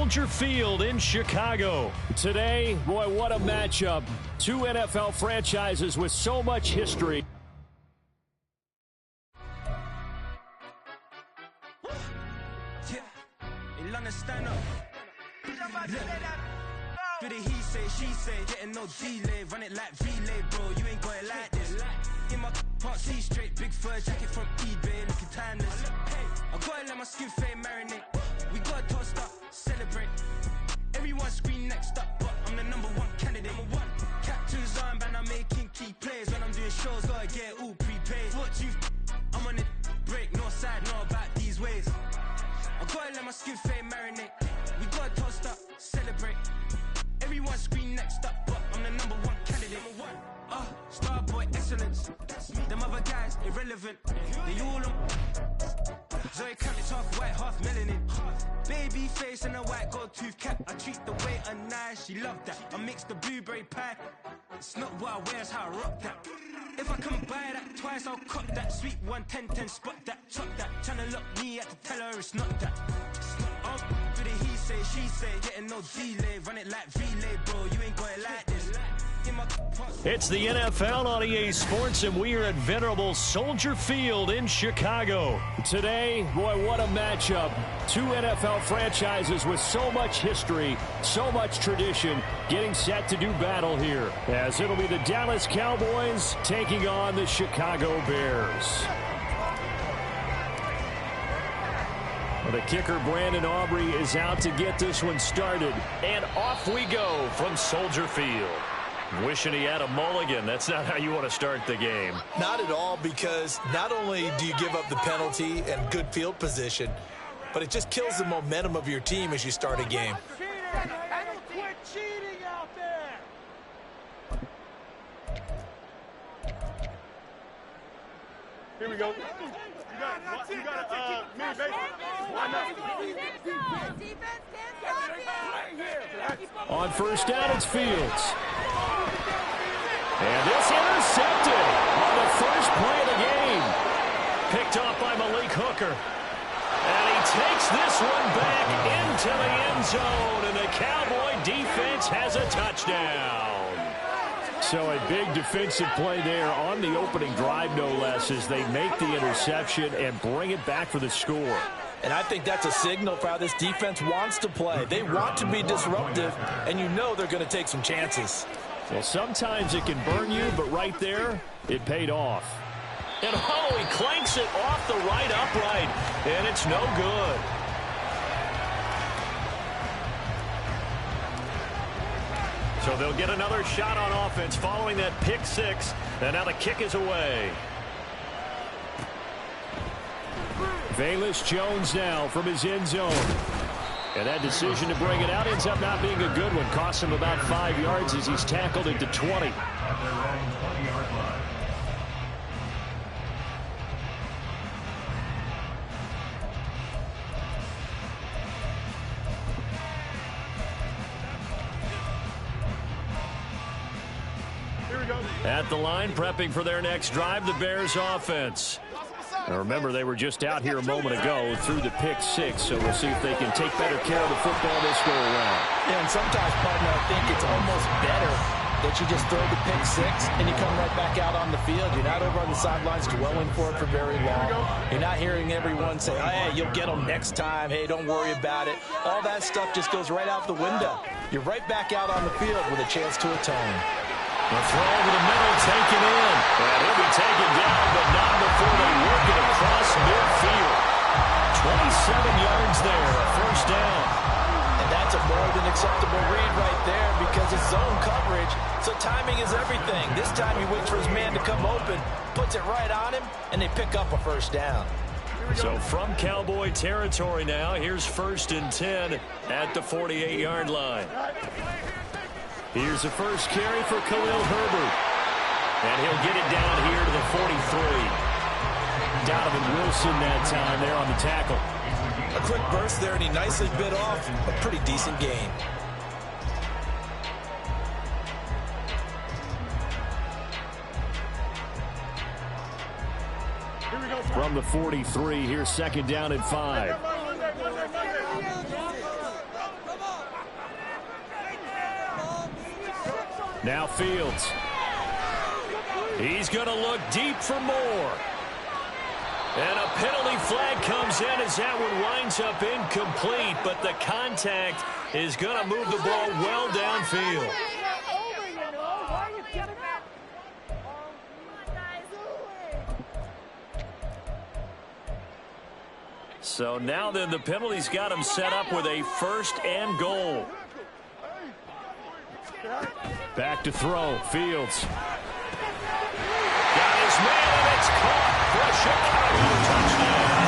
Soldier Field in Chicago. Today, boy, what a matchup. Two NFL franchises with so much history. But he say, she say, getting no delay, run it like relay, bro, you ain't got it like this. In my can't see straight, big fur jacket from eBay, looking timeless. I gotta let my skin fade marinate. We gotta toast up, celebrate. Everyone scream next up, but I'm the #1 candidate. Captain's armband, I'm making key plays. When I'm doing shows, gotta get all prepaid. What you I'm on it, break, no side, no about these ways. I gotta let my skin fade marinate. We gotta toast up, celebrate. Everyone scream next up, but I'm the #1 candidate. Starboy excellence. Them other guys irrelevant. They all on. Zoe Kravitz half white, half melanin. Baby face and a white gold tooth cap. I treat the waiter nice, she loved that. I mix the blueberry pie. It's not what I wear, it's how I rock that. If I can buy that twice, I'll cut that. Sweet 110, spot that, chop that. Tryna lock me at to tell her it's not that. But he say, she say, getting no delay, run it like relay, bro, you ain't got it like this. It's the NFL on EA Sports, and we are at venerable Soldier Field in Chicago. Today, boy, what a matchup. Two NFL franchises with so much history, so much tradition, getting set to do battle here, as it'll be the Dallas Cowboys taking on the Chicago Bears. The kicker, Brandon Aubrey, is out to get this one started. And off we go from Soldier Field. Wishing he had a mulligan. That's not how you want to start the game. Not at all, because not only do you give up the penalty and good field position, but it just kills the momentum of your team as you start a game. Quit cheating out there. Here we go. You got me, baby. On first down, it's Fields. And this intercepted on the first play of the game. Picked off by Malik Hooker. And he takes this one back into the end zone. And the Cowboy defense has a touchdown. So a big defensive play there on the opening drive, no less, as they make the interception and bring it back for the score. And I think that's a signal for how this defense wants to play. They want to be disruptive, and you know they're going to take some chances. Well, sometimes it can burn you, but right there, it paid off. And oh, he clanks it off the right upright, and it's no good. So they'll get another shot on offense following that pick six, and now the kick is away. Velus Jones now from his end zone. And that decision to bring it out ends up not being a good one. Costs him about 5 yards as he's tackled into 20. At the line, prepping for their next drive, the Bears offense. Now remember, they were just out here a moment ago through the pick six, so we'll see if they can take better care of the football this go around. Yeah, and sometimes, partner, I think it's almost better that you just throw the pick six and you come right back out on the field. You're not over on the sidelines dwelling for it for very long. You're not hearing everyone say, oh, hey, you'll get them next time. Hey, don't worry about it. All that stuff just goes right out the window. You're right back out on the field with a chance to atone. The throw over the middle, taken in. And he'll be taken down, but not before they work it across midfield. 27 yards there, first down. And that's a more than acceptable read right there because it's zone coverage, so timing is everything. This time he waits for his man to come open, puts it right on him, and they pick up a first down. So from Cowboy territory now, here's 1st and 10 at the 48-yard line. Here's the first carry for Khalil Herbert. And he'll get it down here to the 43. Donovan Wilson that time there on the tackle. A quick burst there, and he nicely bit off a pretty decent gain. From the 43, here's 2nd down and 5. Now Fields. He's going to look deep for more. And a penalty flag comes in as that one winds up incomplete, but the contact is going to move the ball well downfield. So now then the penalty's got him set up with a 1st and goal. Back to throw. Fields. Got his man, and it's caught for a Chicago touchdown.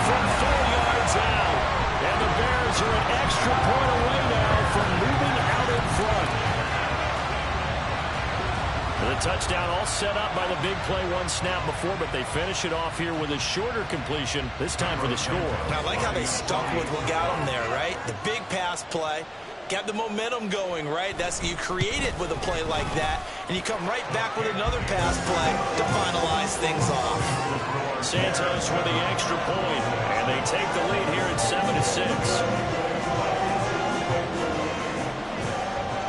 From 4 yards out. And the Bears are an extra point away now from moving out in front. The touchdown all set up by the big play 1 snap before, but they finish it off here with a shorter completion, this time for the score. I like how they stuck with what got them there, right? The big pass play. Got the momentum going, right? You create it with a play like that, and you come right back with another pass play to finalize things off. Santos with the extra point, and they take the lead here at 7-6.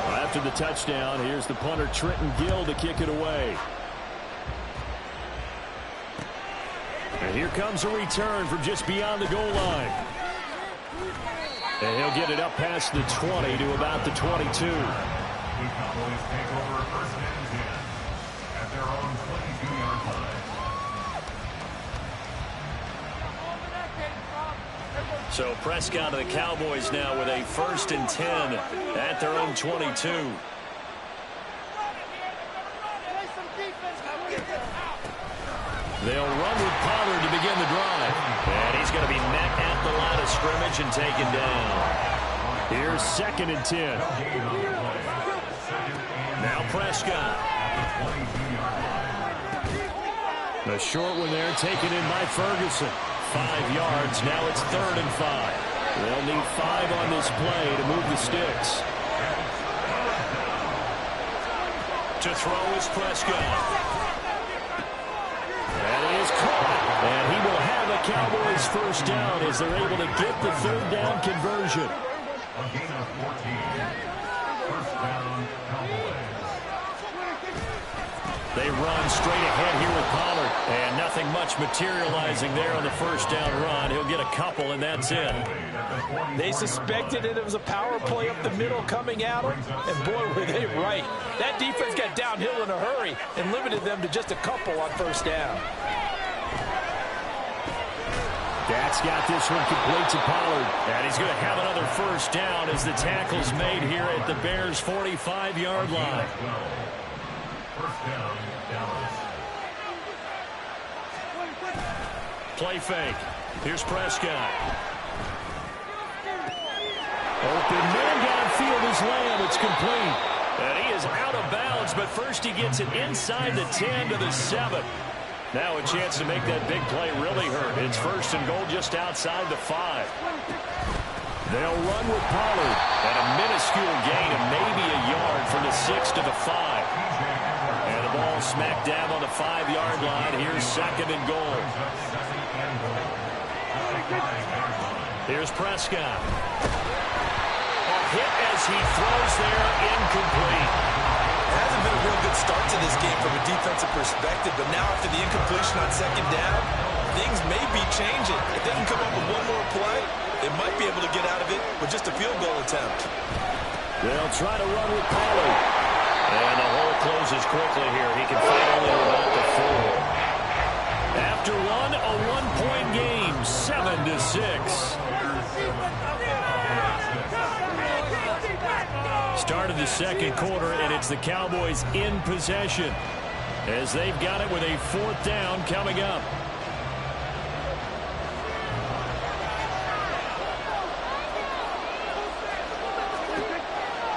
After the touchdown, here's the punter Trenton Gill to kick it away. And here comes a return from just beyond the goal line. And he'll get it up past the 20 to about the 22. So Prescott of the Cowboys now with a 1st and 10 at their own 22. They'll run with Pollard to begin the drive. And he's going to be met at the line of scrimmage and taken down. Here's 2nd and 10. Now Prescott. The short one there taken in by Ferguson. 5 yards. Now it's 3rd and 5. They'll need 5 on this play to move the sticks. To throw is Prescott. And it is caught. And he will have a Cowboys 1st down as they're able to get the 3rd down conversion. A gain of 14. 1st down, Cowboys. They run straight ahead here with Pollard. And nothing much materializing there on the 1st down run. He'll get a couple, and that's it. They suspected it was a power play up the middle coming at them, and boy, were they right. That defense got downhill in a hurry and limited them to just a couple on 1st down. That's got this one complete to Pollard. And he's going to have another 1st down as the tackle's made here at the Bears' 45-yard line. 1st down, Dallas. Play fake. Here's Prescott. Open man downfield is Lamb. It's complete. And he is out of bounds, but first he gets it inside the 10 to the 7. Now a chance to make that big play really hurt. It's 1st and goal just outside the 5. They'll run with Pollard. And a minuscule gain of maybe a yard from the 6 to the 5. And the ball smacked down on the 5-yard line. Here's 2nd and goal. Here's Prescott. A hit as he throws there, incomplete. It hasn't been a real good start to this game from a defensive perspective, but now after the incompletion on 2nd down, things may be changing. If they can come up with one more play, they might be able to get out of it with just a field goal attempt. They'll try to run with Pollard. And the hole closes quickly here. He can fight only about the 4. After one, a 1-point game, 7-6. Start of the 2nd quarter, and it's the Cowboys in possession as they've got it with a 4th down coming up.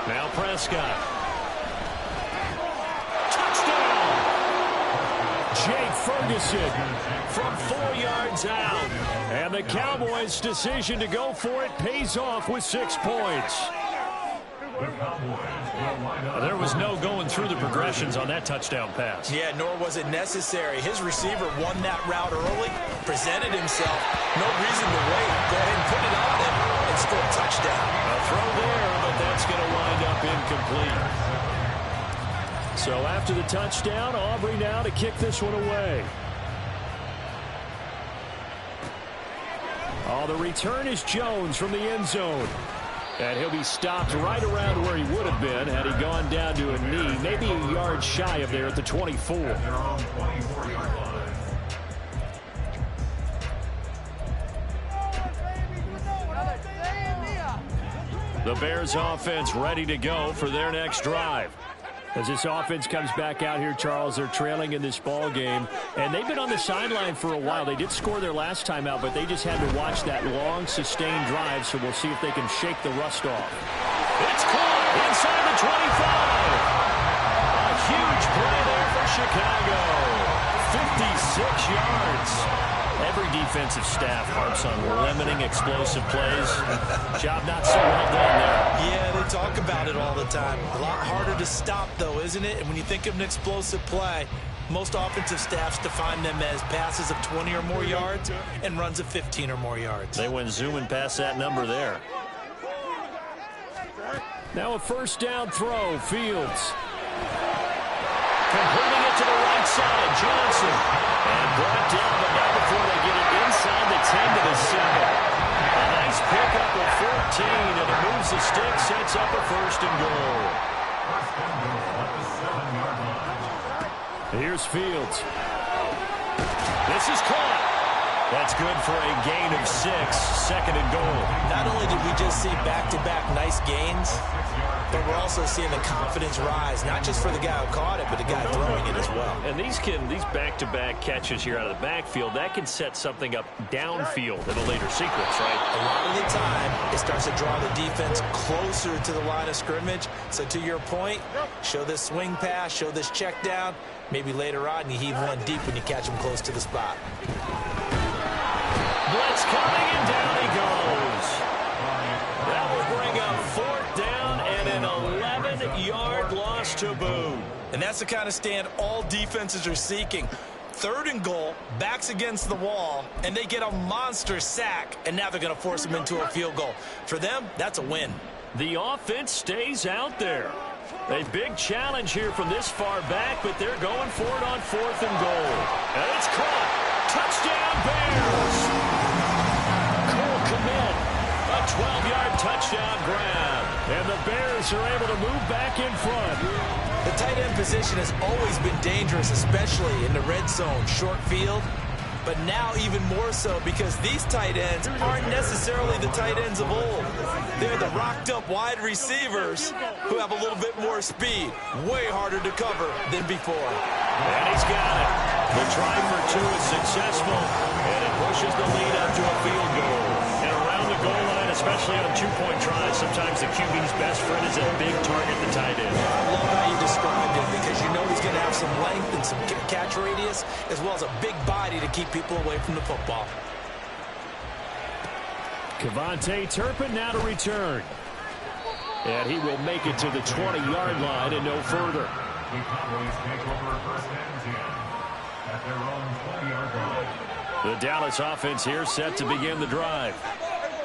Now Prescott. Touchdown! Jake Ferguson from 4 yards out. And the Cowboys' decision to go for it pays off with 6 points. There was no going through the progressions on that touchdown pass. Yeah, nor was it necessary. His receiver won that route early, presented himself. No reason to wait. Go ahead and put it on him and score a touchdown. A throw there, but that's going to wind up incomplete. complete. So after the touchdown, Aubrey now to kick this one away. Oh, the return is Jones from the end zone. And he'll be stopped right around where he would have been had he gone down to a knee, maybe a yard shy of there at the 24. The Bears offense ready to go for their next drive. As this offense comes back out here, Charles, they're trailing in this ball game, and they've been on the sideline for a while. They did score their last time out, but they just had to watch that long, sustained drive, so we'll see if they can shake the rust off. It's caught inside the 25. A huge play there for Chicago. 56 yards. Every defensive staff harps on limiting explosive plays. Job not so well done there. Yeah, they talk about it all the time. A lot harder to stop, though, isn't it? And when you think of an explosive play, most offensive staffs define them as passes of 20 or more yards and runs of 15 or more yards. They went zooming past that number there. Now a first down throw, Fields. Completing it to the right side, Johnson. And brought down, but not before they get it inside the 10 to the 7. A nice pickup of 14, and it moves the stick, sets up a first and goal. Here's Fields. This is caught. That's good for a gain of 6, second and goal. Not only did we just see back-to-back nice gains, but we're also seeing the confidence rise, not just for the guy who caught it, but the guy throwing it as well. And these back-to-back catches here out of the backfield, that can set something up downfield in a later sequence, right? A lot of the time, it starts to draw the defense closer to the line of scrimmage. So to your point, show this swing pass, show this check down. Maybe later on, you heave one deep when you catch him close to the spot. Blitz coming, and down he goes. That will bring up fourth down and an 11-yard loss to boot. And that's the kind of stand all defenses are seeking. Third and goal, backs against the wall, and they get a monster sack, and now they're going to force them into a field goal. For them, that's a win. The offense stays out there. A big challenge here from this far back, but they're going for it on fourth and goal. And it's caught. Touchdown, Bears. Cole Kmet, a 12-yard touchdown grab. And the Bears are able to move back in front. The tight end position has always been dangerous, especially in the red zone, short field. But now even more so because these tight ends aren't necessarily the tight ends of old. They're the rocked-up wide receivers who have a little bit more speed. Way harder to cover than before. And he's got it. The try for 2 is successful, and it pushes the lead up to a field goal. And around the goal line, especially on two-point tries, sometimes the QB's best friend is a big target, the tight end. I love how you described it because you know he's going to have some length and some catch radius as well as a big body to keep people away from the football. Kevontae Turpin now to return. And he will make it to the 20-yard line and no further. The Cowboys take over first and 10 at their own 20-yard line. The Dallas offense here set to begin the drive.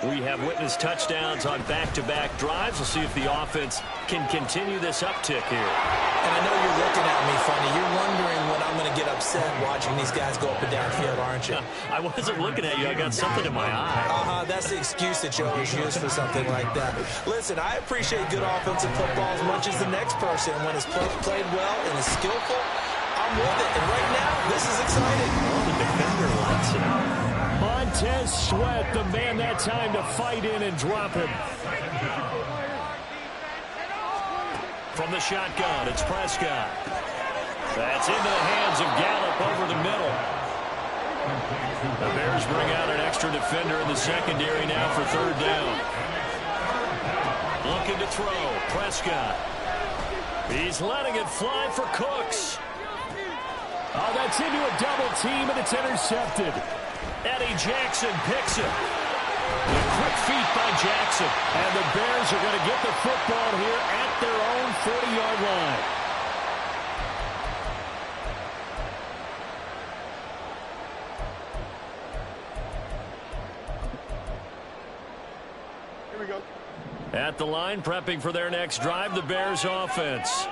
We have witnessed touchdowns on back-to-back drives. We'll see if the offense can continue this uptick here. And I know you're looking at me funny. You're wondering when I'm going to get upset watching these guys go up and down field, aren't you? I wasn't looking at you. I got something in my eye. That's the excuse that you always use for something like that. Listen, I appreciate good offensive football as much as the next person. When it's played well and is skillful, I'm with it. And right now, this is exciting. Well, the defender likes it. Montez Sweat, the man that time to fight in and drop him. From the shotgun, it's Prescott. That's into the hands of Gallup over the middle. The Bears bring out an extra defender in the secondary now for third down. Looking to throw, Prescott. He's letting it fly for Cooks. Oh, that's into a double team, and it's intercepted. Eddie Jackson picks it. The quick feet by Jackson. And the Bears are going to get the football here at their own 40-yard line. Here we go. At the line, prepping for their next drive, the Bears offense.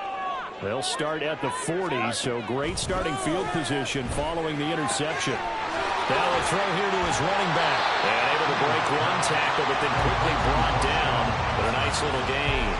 They'll start at the 40, so great starting field position following the interception. Now a throw here to his running back. And able to break one tackle, but then quickly brought down. But a nice little gain.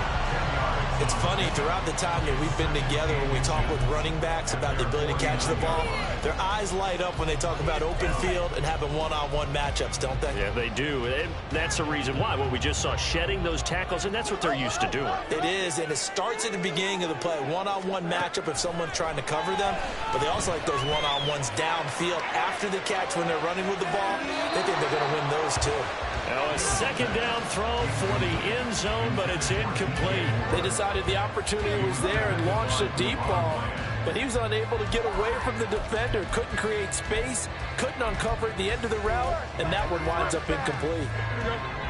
It's funny, throughout the time that we've been together, when we talk with running backs about the ability to catch the ball, their eyes light up when they talk about open field and having one-on-one matchups, don't they? Yeah, they do. And that's the reason why. What we just saw, shedding those tackles, and that's what they're used to doing. It is, and it starts at the beginning of the play. One-on-one matchup if someone's trying to cover them, but they also like those one-on-ones downfield after the catch when they're running with the ball. They think they're going to win those too. Now a second down throw for the end zone, but it's incomplete. They decided the opportunity was there and launched a deep ball, but he was unable to get away from the defender, couldn't create space, couldn't uncover at the end of the route, and that one winds up incomplete.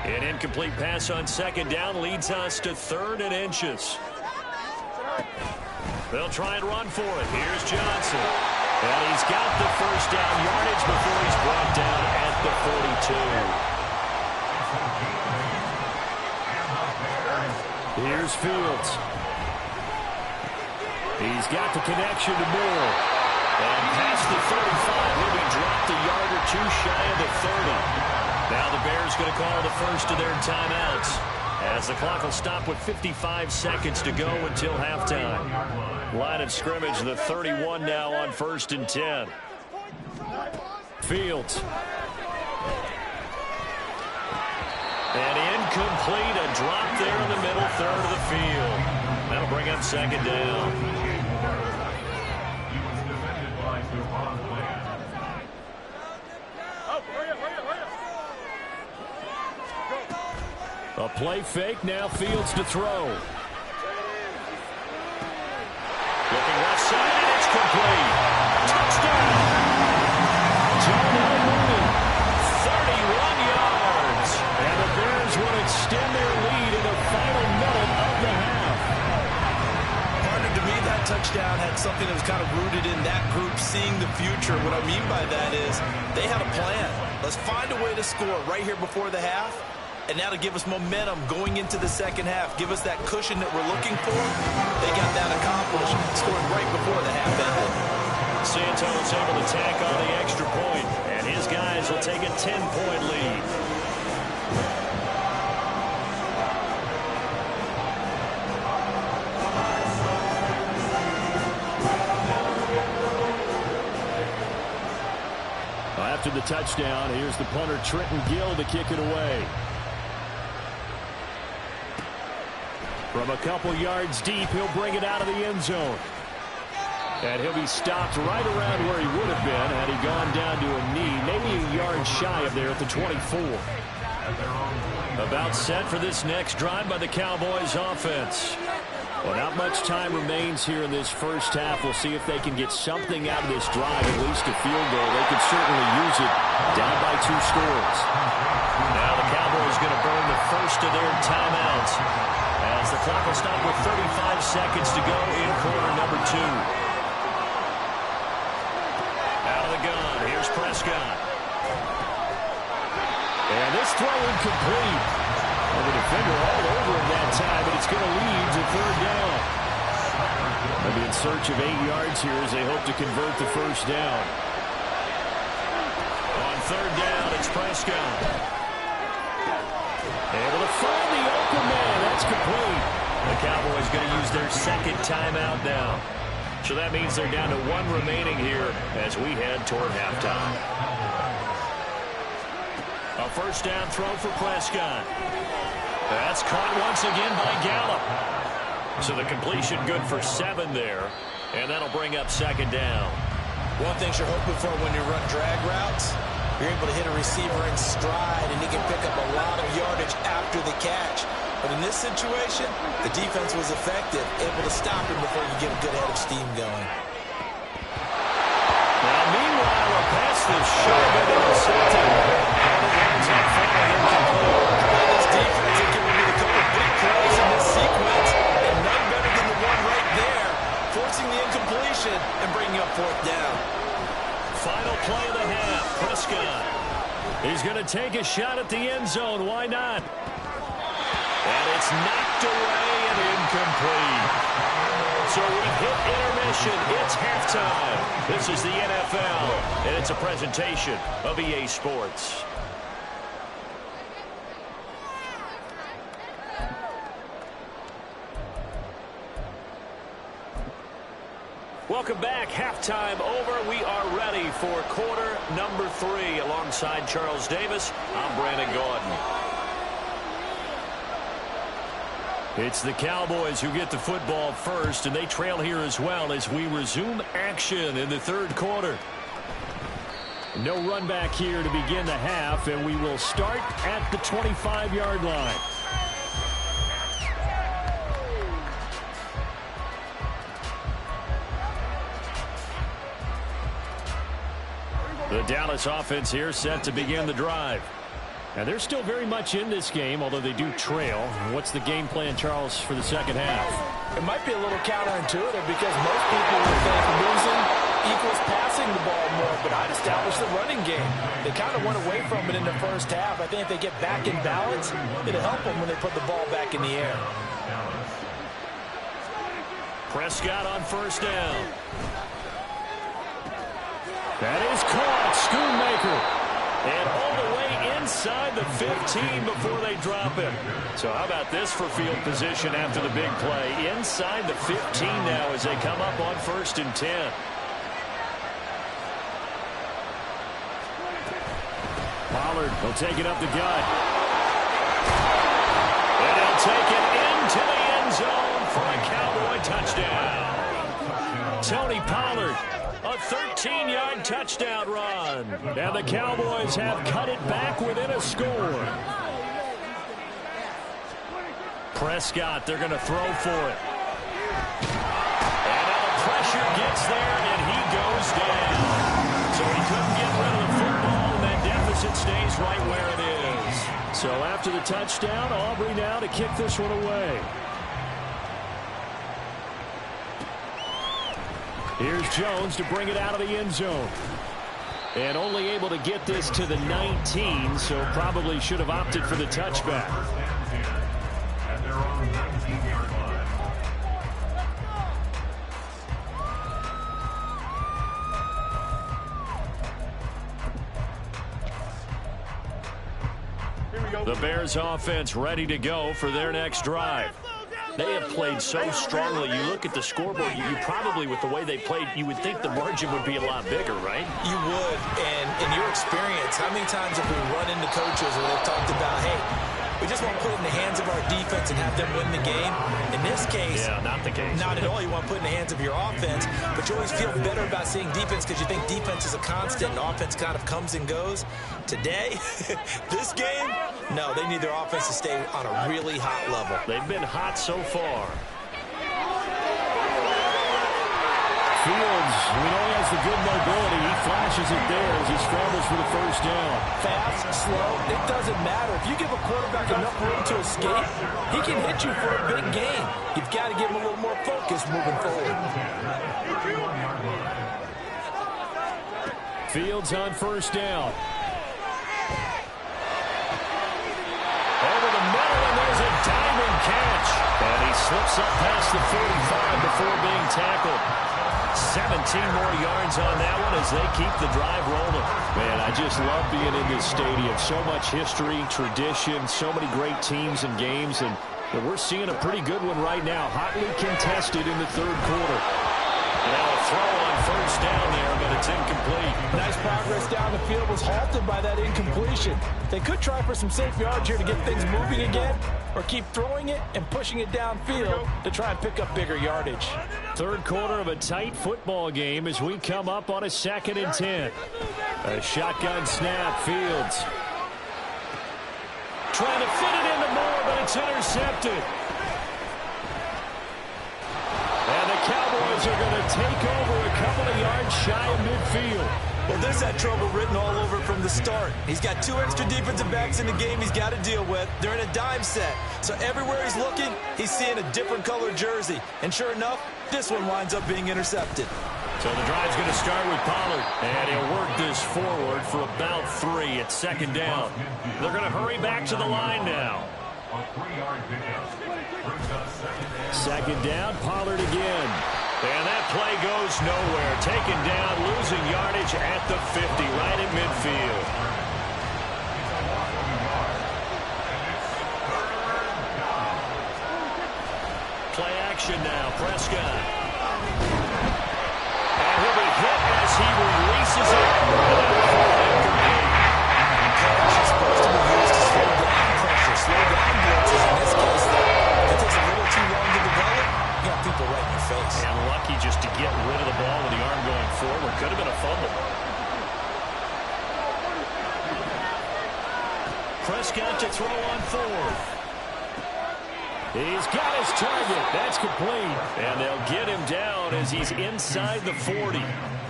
An incomplete pass on second down leads us to 3rd and inches. They'll try and run for it. Here's Johnson. And he's got the first down yardage before he's brought down at the 42. Here's Fields. He's got the connection to Moore. And past the 35, he'll be dropped a yard or two shy of the 30. Now the Bears going to call the first of their timeouts, as the clock will stop with 55 seconds to go until halftime. Line of scrimmage, the 31 now on 1st and 10. Fields. And incomplete, a drop there in the middle 3rd of the field. That'll bring up 2nd down. A play fake, now Fields to throw. Looking left side, and it's complete. Touchdown! Jonah Mooney, 31 yards. And the Bears will extend their lead in the final minute of the half. Partner, to me, that touchdown had something that was kind of rooted in that group seeing the future. What I mean by that is they had a plan. Let's find a way to score right here before the half. And now to give us momentum going into the second half, give us that cushion that we're looking for. They got that accomplished, scored right before the half ended. Santos able to tack on the extra point, and his guys will take a 10-point lead. After the touchdown, here's the punter Trenton Gill to kick it away. From a couple yards deep, he'll bring it out of the end zone. And he'll be stopped right around where he would have been had he gone down to a knee, maybe a yard shy of there at the 24. About set for this next drive by the Cowboys offense. Well, not much time remains here in this first half. We'll see if they can get something out of this drive, at least a field goal. They could certainly use it, down by 2 scores. Now the Cowboys going to burn the first of their timeouts, as the clock will stop with 35 seconds to go in quarter number 2. Out of the gun, here's Prescott. And this throw incomplete. Well, the defender all over him that time, but it's going to lead to 3rd down. They'll be in search of 8 yards here as they hope to convert the first down. On 3rd down, it's Prescott. Able to find the open man. That's complete. The Cowboys going to use their 2nd timeout now. So that means they're down to 1 remaining here as we head toward halftime. A first down throw for Prescott. That's caught once again by Gallup. So the completion good for 7 there. And that'll bring up 2nd down. One thing you're hoping for when you run drag routes, you're able to hit a receiver in stride, and he can pick up a lot of yardage after the catch. But in this situation, the defense was effective, able to stop him before you get a good head of steam going. Now, meanwhile, a pass that's short of intercepted. And it ends up falling incomplete. This defense has given me a couple of big plays in this sequence, and none better than the one right there, forcing the incompletion and bringing up 4th down. Final play of the half, Prescott. He's going to take a shot at the end zone. Why not? And It's knocked away and incomplete. So we've hit intermission. It's halftime. This is the NFL, and it's a presentation of EA Sports. Welcome back. Halftime over. We are ready for quarter number 3. Alongside Charles Davis, I'm Brandon Gaudin. It's the Cowboys who get the football first, and they trail here as well as we resume action in the third quarter. No run back here to begin the half, and we will start at the 25-yard line. The Dallas offense here set to begin the drive. Now, they're still very much in this game, although they do trail. What's the game plan, Charles, for the second half? It might be a little counterintuitive because most people would think losing equals passing the ball more, but I'd establish the running game. They kind of went away from it in the first half. I think if they get back in balance, it'll help them when they put the ball back in the air. Prescott on first down. That is caught. Schoonmaker. And all the way inside the 15 before they drop him. So how about this for field position after the big play? Inside the 15 now as they come up on 1st and 10. Pollard will take it up the gut. And he'll take it into the end zone for a Cowboy touchdown. Tony Pollard. A 13-yard touchdown run. And the Cowboys have cut it back within a score. Prescott, they're going to throw for it. And now the pressure gets there, and he goes down. So he couldn't get rid of the football, and that deficit stays right where it is. So after the touchdown, Aubrey now to kick this one away. Here's Jones to bring it out of the end zone. And only able to get this to the 19, so probably should have opted for the touchback. At their own 19-yard line. Here we go. The Bears offense ready to go for their next drive. They have played so strongly. You look at the scoreboard, you probably, with the way they played, you would think the margin would be a lot bigger, right? You would, and in your experience, how many times have we run into coaches where they've talked about, hey, we just want to put it in the hands of our defense and have them win the game? In this case, yeah, not the case. Not at all. You want to put it in the hands of your offense, but you always feel better about seeing defense because you think defense is a constant and offense kind of comes and goes. Today, this game, no, they need their offense to stay on a really hot level. They've been hot so far. Fields, we know he has the good mobility. He flashes it there as he scrambles for the first down. Fast, slow, it doesn't matter. If you give a quarterback enough room to escape, he can hit you for a big game. You've got to give him a little more focus moving forward. Fields on first down. Over the middle, and there's a diamond catch. And he slips up past the 45 before being tackled. 17 more yards on that one as they keep the drive rolling. Man, I just love being in this stadium. So much history, tradition, so many great teams and games, and we're seeing a pretty good one right now. Hotly contested in the third quarter. Now a throw on first down there, but it's incomplete. Nice progress down the field was halted by that incompletion. They could try for some safe yards here to get things moving again, or keep throwing it and pushing it downfield to try and pick up bigger yardage. Third quarter of a tight football game as we come up on a 2nd and 10. A shotgun snap, Fields. Trying to fit it into Moore, but it's intercepted. And the Cowboys are going to take over a couple of yards shy of midfield. Well, there's that trouble written all over from the start. He's got 2 extra defensive backs in the game he's got to deal with. They're in a dime set. So everywhere he's looking, he's seeing a different color jersey. And sure enough, this one winds up being intercepted. So the drive's going to start with Pollard. And he'll work this forward for about 3 at 2nd down. They're going to hurry back to the line now. A 3-yard pickup. Brings up Second down, Pollard again. And that play goes nowhere. Taken down, losing yardage at the 50, right at midfield. Play action now, Prescott. And he'll be hit as he releases it. Pressure is supposed to be used to slow down pressure, slow down blitzes. In this case, if it takes a little too long to develop, you got people right in your face. And lucky just to get rid of the ball with the arm going forward. Could have been a fumble. Prescott to throw on fourth. He's got his target. That's complete. And they'll get him down as he's inside the 40.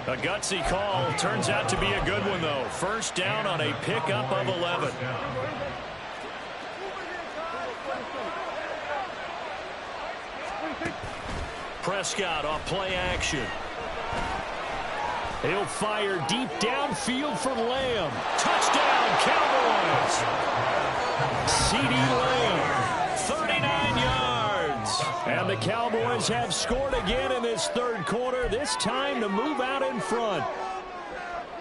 A gutsy call. Turns out to be a good one, though. First down on a pickup of 11. Prescott off play action. He'll fire deep downfield for Lamb. Touchdown, Cowboys. C.D. Lamb, 39 yards. And the Cowboys have scored again in this third quarter, this time to move out in front.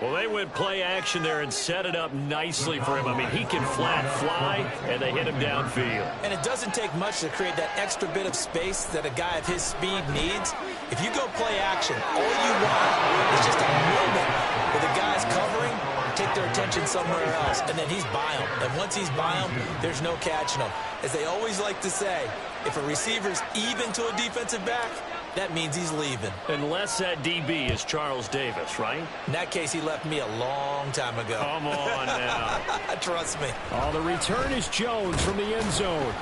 Well, they went play action there and set it up nicely for him. I mean, he can flat fly, and they hit him downfield. And it doesn't take much to create that extra bit of space that a guy of his speed needs. If you go play action, all you want is just a moment where the guy's covering, take their attention somewhere else, and then he's by him. And once he's by him, there's no catching him. As they always like to say, if a receiver's even to a defensive back, that means he's leaving. Unless that DB is Charles Davis, right? In that case, he left me a long time ago. Come on now. Trust me. Oh, the return is Jones from the end zone.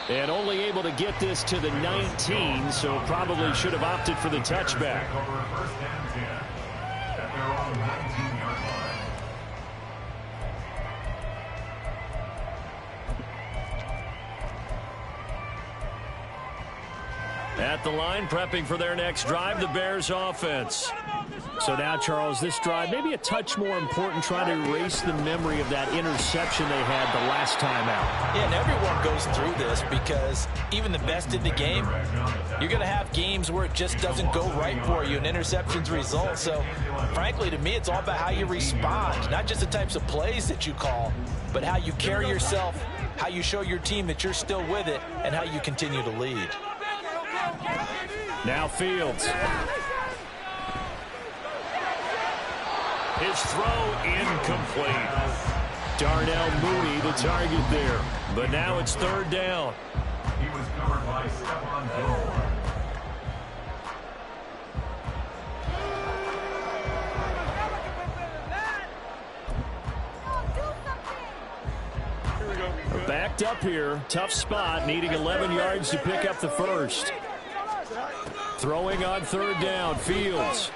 And only able to get this to the 19, so probably should have opted for the touchback. over first and 10 at their own 19-yard line. At the line, prepping for their next drive, the Bears offense. So now, Charles, this drive, maybe a touch more important, trying to erase the memory of that interception they had the last time out. Yeah, and everyone goes through this because even the best in the game, you're going to have games where it just doesn't go right for you and interceptions result. So, frankly, to me, it's all about how you respond, not just the types of plays that you call, but how you carry yourself, how you show your team that you're still with it, and how you continue to lead. Now Fields. His throw incomplete. Darnell Mooney the target there. But now it's third down. He was covered by Stephon Gilmore. Backed up here. Tough spot. Needing 11 yards to pick up the first. Throwing on third down. Fields.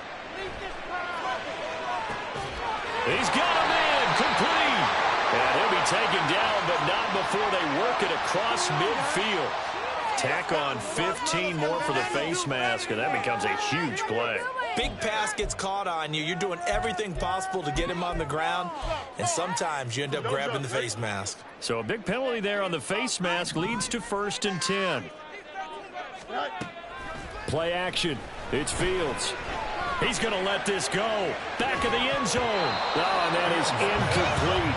He's got him in. Complete. And he'll be taken down, but not before they work it across midfield. Tack on 15 more for the face mask, and that becomes a huge play. Big pass gets caught on you. You're doing everything possible to get him on the ground, and sometimes you end up grabbing the face mask. So a big penalty there on the face mask leads to 1st and 10. Play action. It's Fields. He's going to let this go. Back of the end zone. Oh, and that is incomplete.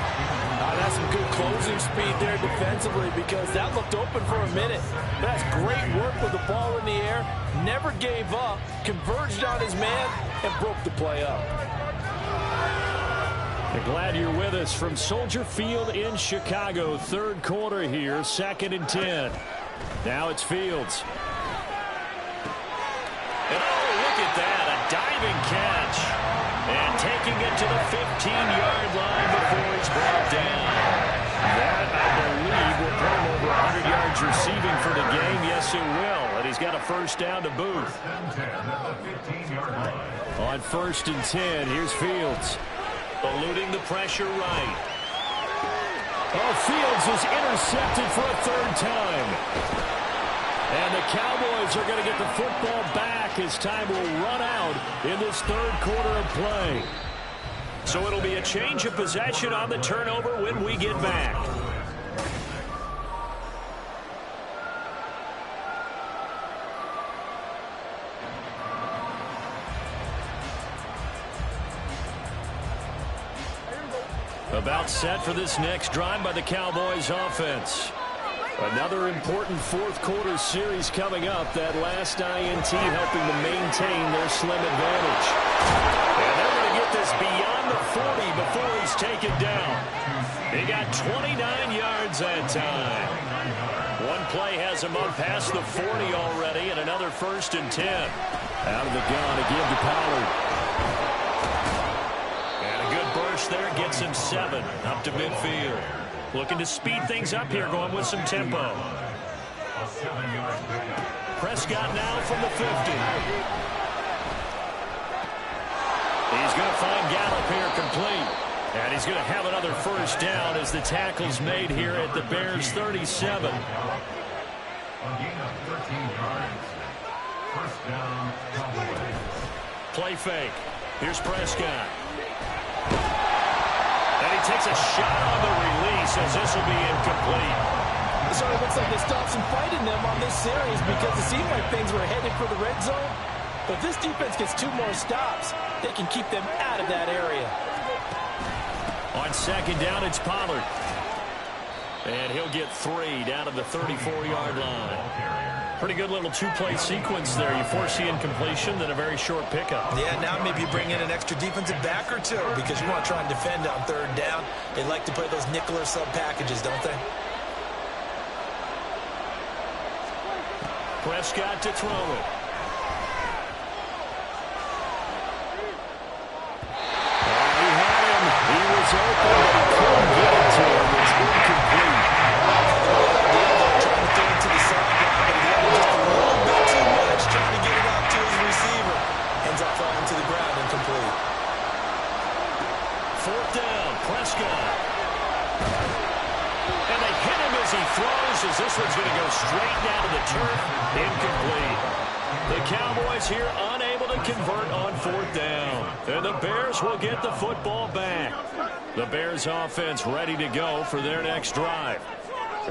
That's some good closing speed there defensively because that looked open for a minute. That's great work with the ball in the air. Never gave up. Converged on his man and broke the play up. I'm glad you're with us from Soldier Field in Chicago. Third quarter here, 2nd and 10. Now it's Fields. And oh, look at that, a diving catch. And taking it to the 15-yard line before he's brought down. That, I believe, will put him over 100 yards receiving for the game. Yes, it will. And he's got a first down to boot. On 1st and 10, here's Fields. Eluding the pressure right. Oh, Fields is intercepted for a third time. And the Cowboys are going to get the football back as time will run out in this third quarter of play. So it'll be a change of possession on the turnover when we get back. About set for this next drive by the Cowboys offense. Another important fourth quarter series coming up. That last INT helping to maintain their slim advantage. And they're going to get this beyond the 40 before he's taken down. He got 29 yards that time. One play has him up past the 40 already, and another 1st and 10. Out of the gun again to Pollard. And a good burst there gets him 7 up to midfield. Looking to speed things up here, going with some tempo. Prescott now from the 50. He's going to find Gallup here complete. And he's going to have another 1st down as the tackle's made here at the Bears' 37. Play fake. Here's Prescott. And he takes a shot on the release as this will be incomplete. So it looks like they stopped some fight in them on this series because it seemed like things were headed for the red zone. But if this defense gets 2 more stops, they can keep them out of that area. On 2nd down, it's Pollard. And he'll get 3 down to the 34-yard line. Pretty good little 2-play sequence there. You force the incompletion, then a very short pickup. Yeah, now maybe you bring in an extra defensive back or 2 because you want to try and defend on 3rd down. They like to play those nickel or sub packages, don't they? Prescott to throw it. He had him. He was open, but he couldn't get it to him. It's incomplete. Trying to throw it to the sideline, but he had just a little bit too much trying to get it out to his receiver. Ends up falling to the ground, incomplete. 4th down, Prescott. And they hit him as he throws, as this one's going to go straight down to the turf. Incomplete. The Cowboys here unable to convert on 4th down. And the Bears will get the football back. The Bears offense ready to go for their next drive.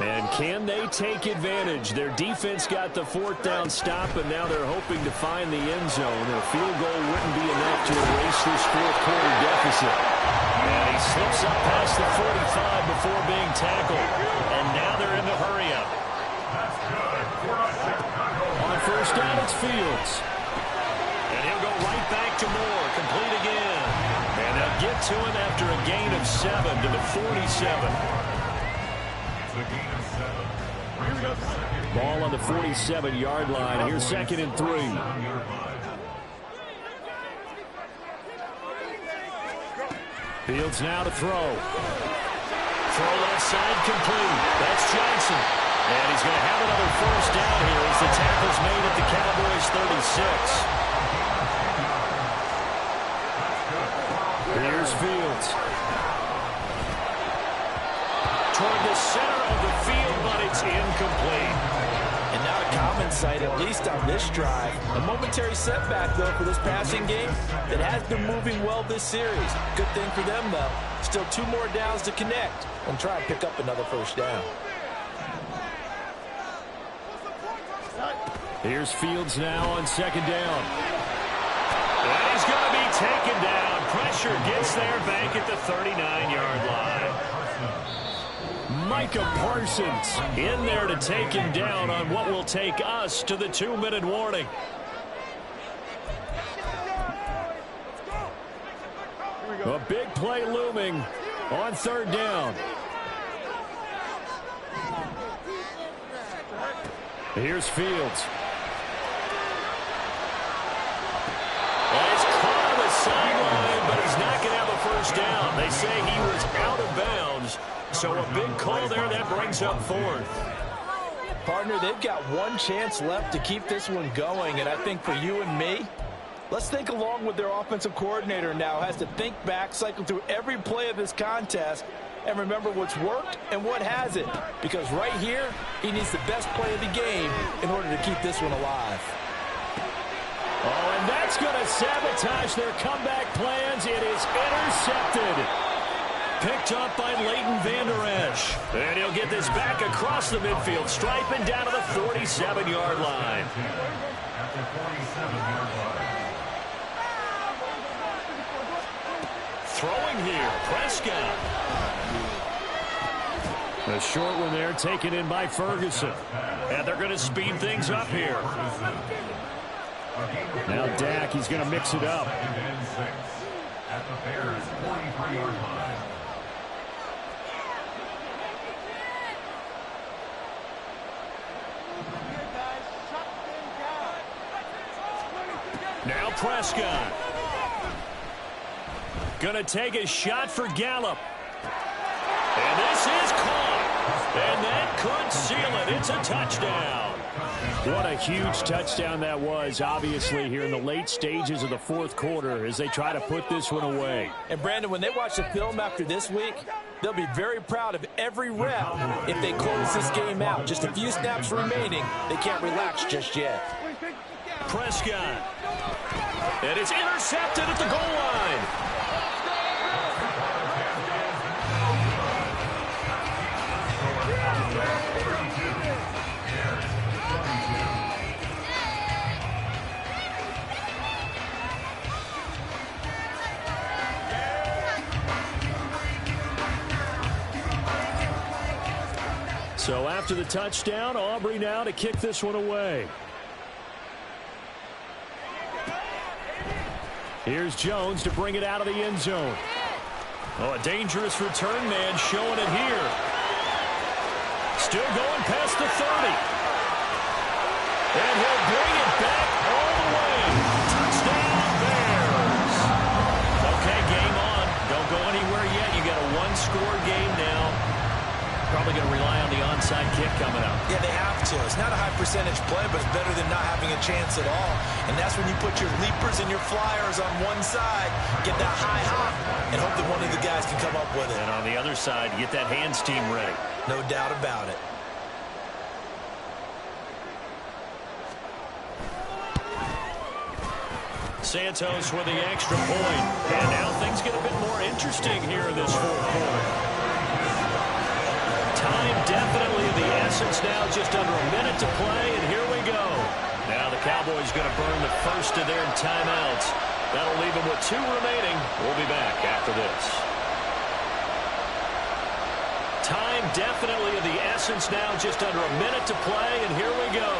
And can they take advantage? Their defense got the 4th down stop, and now they're hoping to find the end zone. A field goal wouldn't be enough to erase this 4th quarter deficit. And he slips up past the 45 before being tackled. And now they're in the hurry-up. On 1st down, it's Fields. And he'll go right back to Moore, complete again. And they'll get to him after a gain of 7 to the 47. Ball on the 47-yard line. Here's 2nd and 3. Fields now to throw. Throw left side complete. That's Johnson. And he's going to have another 1st down here as the tackle's made at the Cowboys' 36. Here's Fields. Toward the center of the field, but it's incomplete. And not a common sight, at least on this drive. A momentary setback, though, for this passing game that has been moving well this series. Good thing for them, though. Still 2 more downs to connect and try and pick up another 1st down. Here's Fields now on 2nd down. And he's going to be taken down. Pressure gets there back at the 39-yard line. Micah Parsons in there to take him down on what will take us to the 2-minute warning. A big play looming on 3rd down. Here's Fields. And it's caught on the sideline, but he's not going to have a 1st down. They say he was out of bounds. So a big call there that brings up 4th. Partner, they've got 1 chance left to keep this one going, and I think for you and me, let's think along with their offensive coordinator now. Has to think back, cycle through every play of this contest, and remember what's worked and what hasn't. Because right here, he needs the best play of the game in order to keep this one alive. Oh, and that's going to sabotage their comeback plans. It is intercepted. Picked up by Leighton Vander Esch. And he'll get this back across the midfield stripe and down to the 47-yard line. throwing here. Prescott. A short one there taken in by Ferguson. And they're going to speed things up here. Now Dak, he's going to mix it up. At the Bears' 43-yard line. Now Prescott. Gonna take a shot for Gallup. And this is caught. And that could seal it. It's a touchdown. What a huge touchdown that was, obviously, here in the late stages of the fourth quarter as they try to put this one away. And, Brandon, when they watch the film after this week, they'll be very proud of every rep if they close this game out. Just a few snaps remaining. They can't relax just yet. Prescott. And it's intercepted at the goal line. So after the touchdown, Aubrey now to kick this one away. Here's Jones to bring it out of the end zone. Oh, a dangerous return man showing it here. Still going past the 30. And he'll bring it back all the way. Touchdown, Bears. Okay, game on. Don't go anywhere yet. You got a one-score game now. Probably going to rely on the onside kick coming up. Yeah, they have to. It's not a high-percentage play, but it's better than not having a chance at all. And that's when you put your leapers and your flyers on one side, get that high hop, and hope that one of the guys can come up with it. And on the other side, get that hands team ready. No doubt about it. Santos with the extra point. And now things get a bit more interesting here in this fourth quarter. Time definitely of the essence now, just under a minute to play, and here we go. Now the Cowboys going to burn the first of their timeouts. That'll leave them with 2 remaining. We'll be back after this. Time definitely of the essence now, just under a minute to play, and here we go.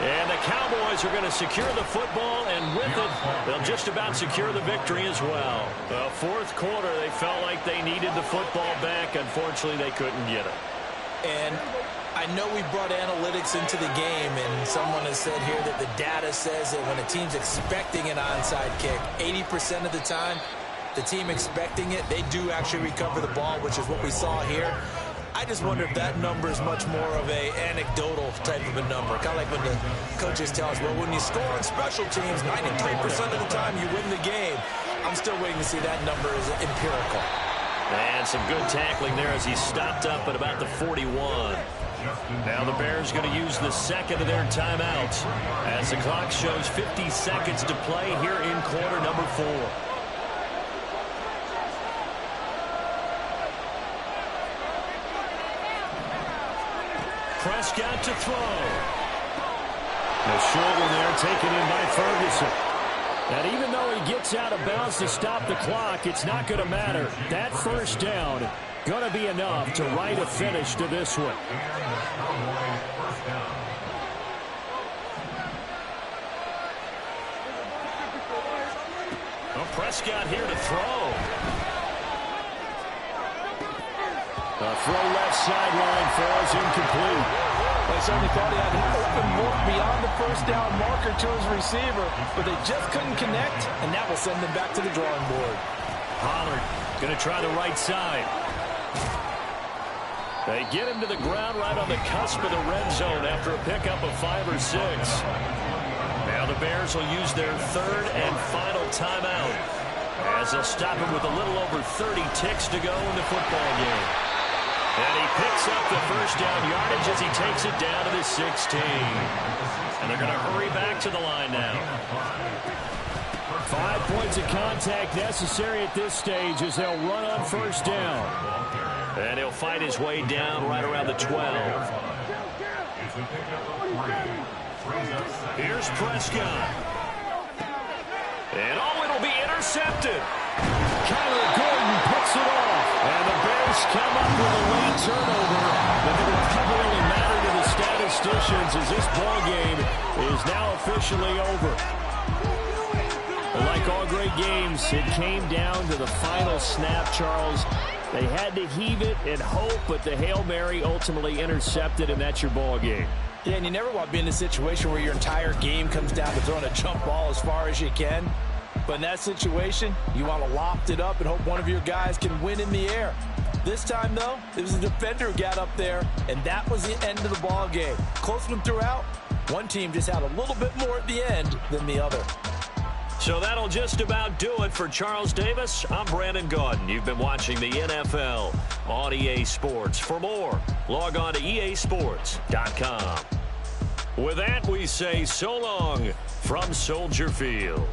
And the Cowboys are going to secure the football, and with it, they'll just about secure the victory as well. The fourth quarter, they felt like they needed the football back. Unfortunately, they couldn't get it. And I know we brought analytics into the game, and someone has said here that the data says that when a team's expecting an onside kick, 80% of the time, the team expecting it, they do actually recover the ball, which is what we saw here. I just wonder if that number is much more of a anecdotal type of a number. Kind of like when the coaches tell us, well, when you score on special teams, 93% of the time you win the game. I'm still waiting to see that number is empirical. And some good tackling there as he stopped up at about the 41. Now the Bears going to use the second of their timeouts as the clock shows 50 seconds to play here in quarter number 4. Prescott to throw. The short one there taken in by Ferguson. And even though he gets out of bounds to stop the clock, it's not going to matter. That first down going to be enough to write a finish to this one. Well, Prescott here to throw. A throw left sideline falls incomplete. They certainly thought he had an open look beyond the first down marker to his receiver, but they just couldn't connect, and that will send them back to the drawing board. Pollard going to try the right side. They get him to the ground right on the cusp of the red zone after a pickup of 5 or 6. Now the Bears will use their third and final timeout as they'll stop him with a little over 30 ticks to go in the football game. And he picks up the first down yardage as he takes it down to the 16. And they're going to hurry back to the line now. 5 points of contact necessary at this stage as they'll run on first down. And he'll fight his way down right around the 12. Here's Prescott. And it'll be intercepted. Kyler Gordon picks it off. And the Bears come up with a late turnover. But the recovery only mattered to the statisticians as this ball game is now officially over. Like all great games, it came down to the final snap, Charles. They had to heave it and hope, but the Hail Mary ultimately intercepted, and that's your ball game. Yeah, and you never want to be in a situation where your entire game comes down to throwing a jump ball as far as you can. But in that situation, you want to loft it up and hope one of your guys can win in the air. This time, though, it was a defender who got up there, and that was the end of the ball game. Close one throughout. One team just had a little bit more at the end than the other. So that'll just about do it for Charles Davis. I'm Brandon Gaudin. You've been watching the NFL on EA Sports. For more, log on to easports.com. With that, we say so long from Soldier Field.